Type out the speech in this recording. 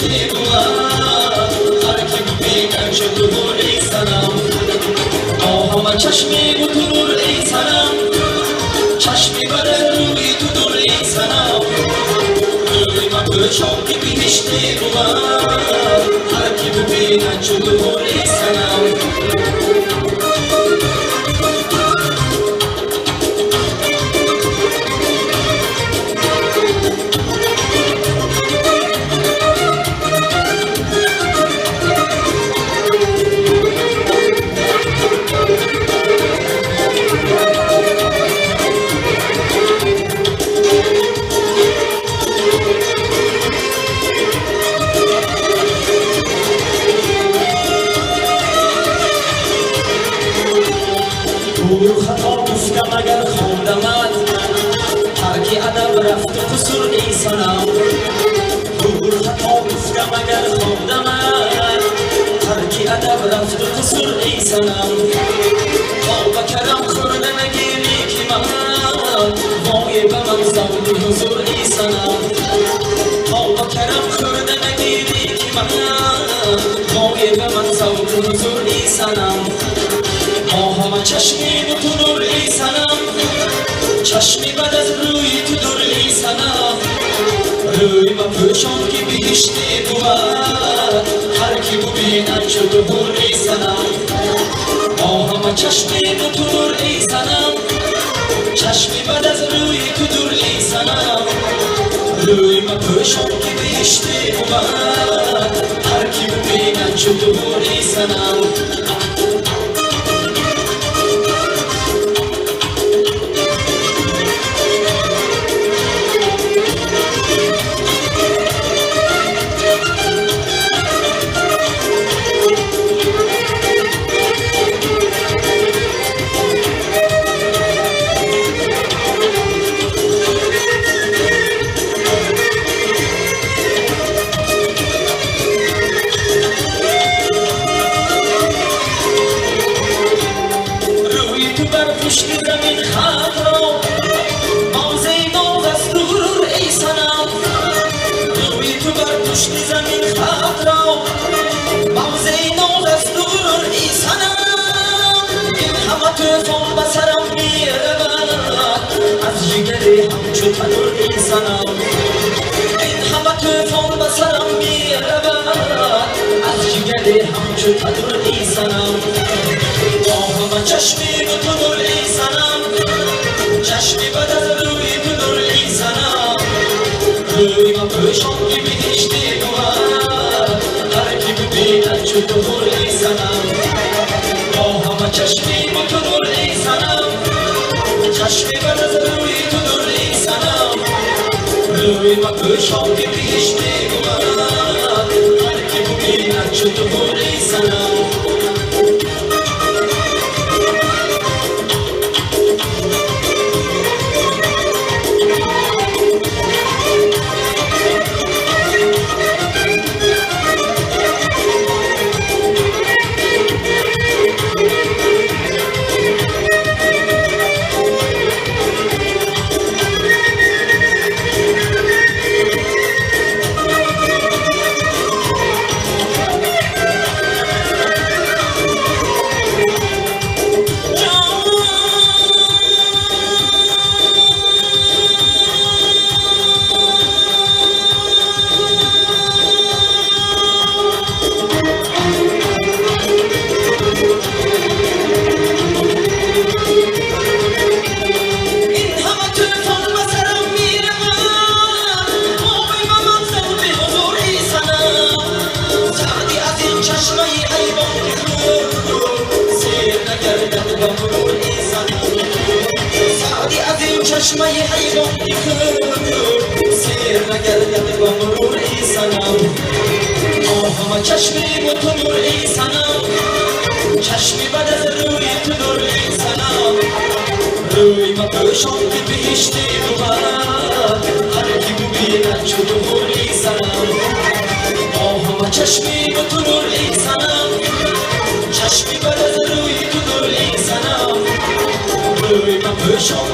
بهشتی بود هر کی ببیند شد نور ای صنم همه چشمی بود نور ای صنم چشمی بده روی تو دور ای صنم روی من بشام که بهشتی بود هر کی ببیند شد نور ای صنم خطا گفتم اگر خوندمت ترک ادب رفت و قصور ای صنم خطا گفتم اگر خوندمت ترک ادب رفت و قصور ای صنم خواب کرم خورده نگیری که من وای به من زود حضور ای صنم خواب کرم خورده نگیری که من وای به من زود حضور ای صنم همه چشمی به تو نور ای صنم چشمی بد از روی تو دور ای صنم روی ما پوشان که بهشتی بود هر کی ببیند شد نور ای صنم همه چشمی به تو نور ای صنم چشمی بد از روی تو دور ای صنم روی ما پوشان که بهشتی بود هر کی ببیند شد نور ای صنم پشت زمین خط را موضع ناز است و غرور ای صنم روی تو بر پشت زمین خط را موضع ناز است و غرور ای صنم این همه طوفان به سرم میرود از جگری همچو تنور ای صنم این همه طوفان به سرم میرود از جگری همچو تنور ای صنم همه چشمی به تو نور ای صنم چشمی بد از روی تو نور ای صنم روی ما پوشان که بهشتی بود هر کی ببیند شد نور ای صنم همه چشمی به تو نور ای صنم چشمی بد از روی تو نور ای صنم روی ما پوشان که بهشتی بود هر کی ببیند شد نور ای صنم چشمه حیوان خود سیر نگردد با مرور ای صنم همه چشمی با تو نور ای صنم چشمی بد از روی تو دور ای صنم روی ما پوشان که بهشتی بود هر کی ببیند شد نور ای صنم همه چشمی با تو نور ای صنم چشمی بد از روی تو دور ای صنم روی ما پوشان